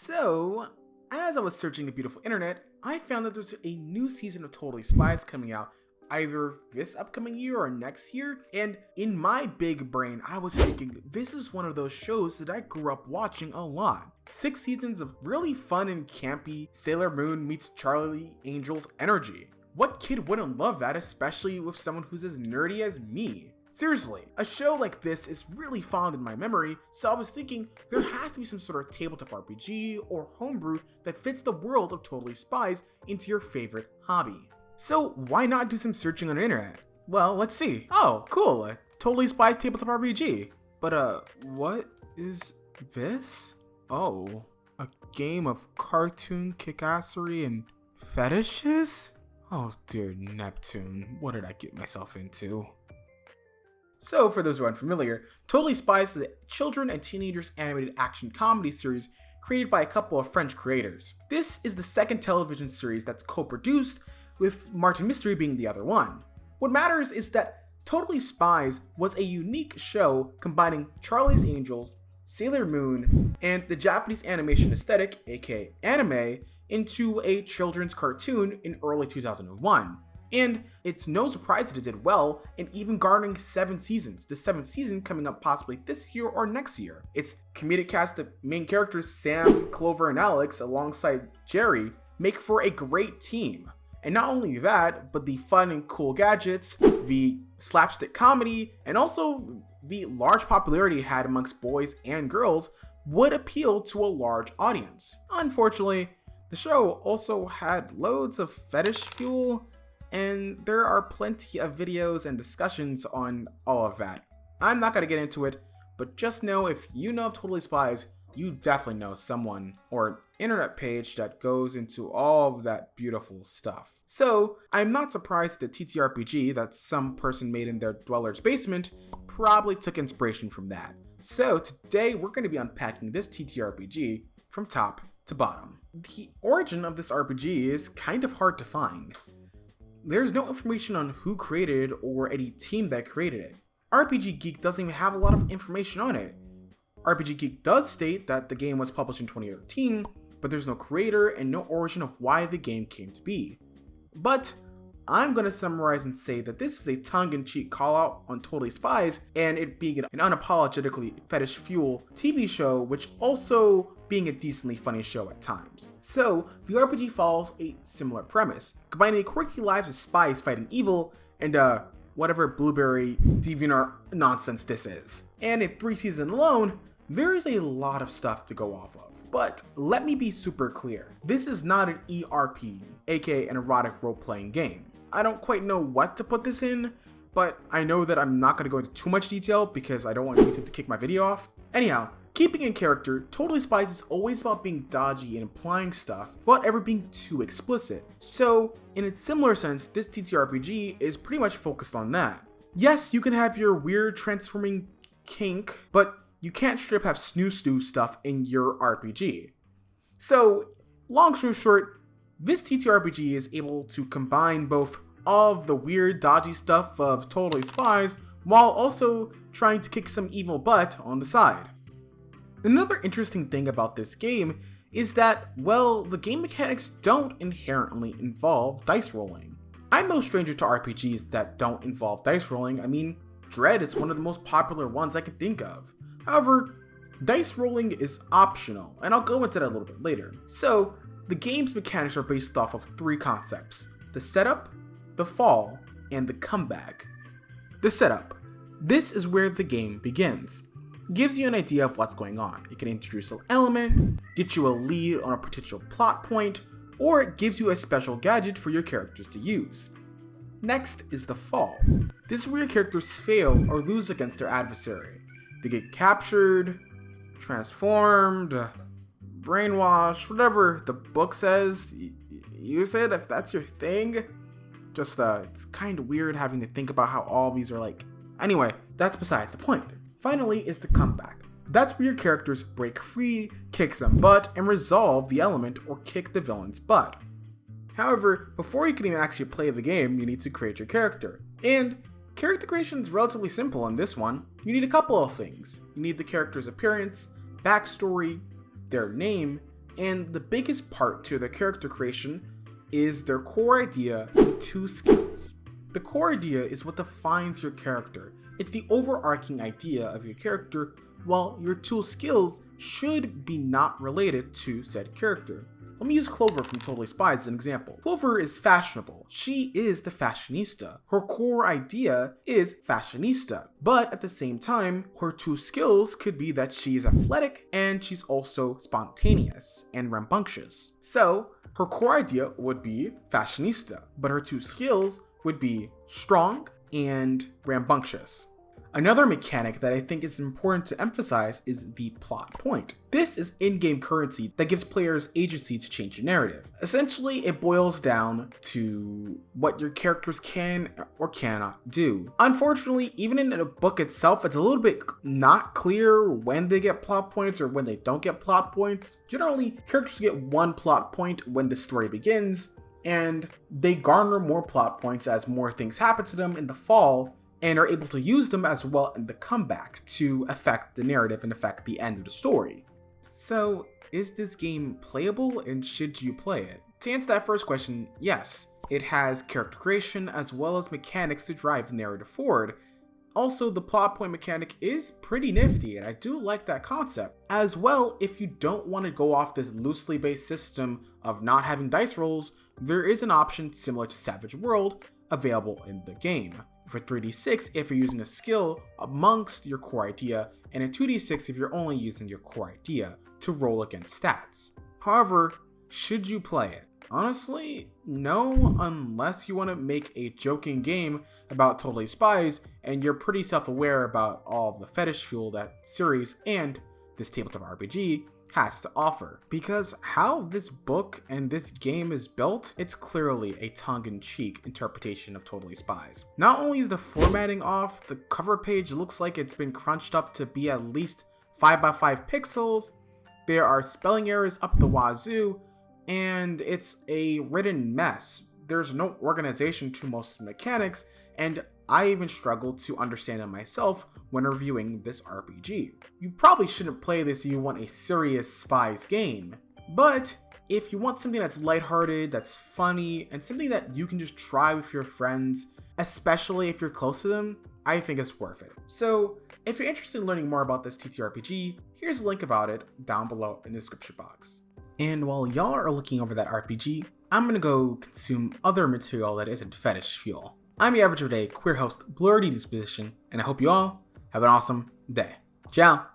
So, as I was searching the beautiful internet, I found that there's a new season of Totally Spies coming out either this upcoming year or next year, and in my big brain, I was thinking, this is one of those shows that I grew up watching a lot. 6 seasons of really fun and campy Sailor Moon meets Charlie Angel's energy. What kid wouldn't love that, especially with someone who's as nerdy as me? Seriously, a show like this is really fond in my memory, so I was thinking there has to be some sort of tabletop RPG or homebrew that fits the world of Totally Spies into your favorite hobby. So why not do some searching on the internet? Well, let's see. Oh, cool, Totally Spies tabletop RPG. But what is this? Oh, a game of cartoon kickassery and fetishes? Oh dear Neptune, what did I get myself into? So, for those who are unfamiliar, Totally Spies is a children and teenagers animated action comedy series created by a couple of French creators. This is the second television series that's co-produced, with Martin Mystery being the other one. What matters is that Totally Spies was a unique show combining Charlie's Angels, Sailor Moon, and the Japanese animation aesthetic, aka anime, into a children's cartoon in early 2001. And it's no surprise that it did well, and even garnering 7 seasons, the 7th season coming up possibly this year or next year. Its comedic cast of main characters Sam, Clover, and Alex, alongside Jerry, make for a great team. And not only that, but the fun and cool gadgets, the slapstick comedy, and also the large popularity it had amongst boys and girls would appeal to a large audience. Unfortunately, the show also had loads of fetish fuel, and there are plenty of videos and discussions on all of that. I'm not gonna get into it, but just know if you know of Totally Spies, you definitely know someone or internet page that goes into all of that beautiful stuff. So, I'm not surprised that ttrpg that some person made in their dweller's basement probably took inspiration from that. So today we're going to be unpacking this ttrpg from top to bottom. The origin of this RPG is kind of hard to find. There's no information on who created it or any team that created it. RPG Geek doesn't even have a lot of information on it. RPG Geek does state that the game was published in 2013, but there's no creator and no origin of why the game came to be. But I'm going to summarize and say that this is a tongue-in-cheek call-out on Totally Spies and it being an unapologetically fetish-fuel TV show, which also being a decently funny show at times. So, the RPG follows a similar premise, combining the quirky lives of spies fighting evil and whatever blueberry DeviantArt nonsense this is. And in 3 seasons alone, there is a lot of stuff to go off of. But let me be super clear, this is not an ERP, aka an erotic role-playing game. I don't quite know what to put this in, but I know that I'm not going to go into too much detail because I don't want YouTube to kick my video off. Anyhow, keeping in character, Totally Spies is always about being dodgy and implying stuff without ever being too explicit. So, in a similar sense, this TTRPG is pretty much focused on that. Yes, you can have your weird transforming kink, but you can't straight up have snoo stuff in your RPG. So, long story short, this TTRPG is able to combine both all of the weird, dodgy stuff of Totally Spies while also trying to kick some evil butt on the side. Another interesting thing about this game is that, well, the game mechanics don't inherently involve dice rolling. I'm no stranger to RPGs that don't involve dice rolling. I mean, Dread is one of the most popular ones I can think of. However, dice rolling is optional, and I'll go into that a little bit later. So, the game's mechanics are based off of 3 concepts: the setup, the fall, and the comeback. The setup. This is where the game begins. It gives you an idea of what's going on. It can introduce an element, get you a lead on a potential plot point, or it gives you a special gadget for your characters to use. Next is the fall. This is where your characters fail or lose against their adversary. They get captured, transformed, brainwashed, whatever the book says. Use it if that's your thing. Just, it's kind of weird having to think about how all these are like. Anyway, that's besides the point. Finally is the comeback. That's where your characters break free, kick some butt, and resolve the element or kick the villain's butt. However, before you can even actually play the game, you need to create your character. And character creation is relatively simple in this one. You need a couple of things. You need the character's appearance, backstory, their name, And the biggest part to their character creation is their core idea and 2 skills. The core idea is what defines your character. It's the overarching idea of your character, while your 2 skills should be not related to said character. Let me use Clover from Totally Spies as an example. Clover is fashionable. She is the fashionista. Her core idea is fashionista, but at the same time, her 2 skills could be that she's athletic and she's also spontaneous and rambunctious. So her core idea would be fashionista, but her 2 skills would be strong and rambunctious. Another mechanic that I think is important to emphasize is the plot point. This is in-game currency that gives players agency to change the narrative. Essentially, it boils down to what your characters can or cannot do. Unfortunately, even in the book itself, it's a little bit not clear when they get plot points or when they don't get plot points. Generally, characters get 1 plot point when the story begins, and they garner more plot points as more things happen to them in the fall, and are able to use them as well in the comeback to affect the narrative and affect the end of the story. So, is this game playable and should you play it? To answer that first question, yes. It has character creation as well as mechanics to drive the narrative forward. Also, the plot point mechanic is pretty nifty, and I do like that concept. As well, if you don't want to go off this loosely based system of not having dice rolls, there is an option similar to Savage World available in the game. For 3d6 if you're using a skill amongst your core idea, and a 2d6 if you're only using your core idea to roll against stats. However, should you play it? Honestly, no, unless you want to make a joking game about Totally Spies and you're pretty self-aware about all of the fetish fuel that series and this tabletop RPG has to offer. Because how this book and this game is built, it's clearly a tongue-in-cheek interpretation of Totally Spies. Not only is the formatting off, the cover page looks like it's been crunched up to be at least 5x5 pixels, there are spelling errors up the wazoo, and it's a written mess. There's no organization to most mechanics, and I even struggled to understand it myself when reviewing this RPG. You probably shouldn't play this if you want a serious spies game, but if you want something that's lighthearted, that's funny, and something that you can just try with your friends, especially if you're close to them, I think it's worth it. So if you're interested in learning more about this ttrpg, here's a link about it down below in the description box. And while y'all are looking over that RPG, I'm gonna go consume other material that isn't fetish fuel. I'm your average everyday queer host, Blurry Disposition, and I hope you all have an awesome day. Ciao!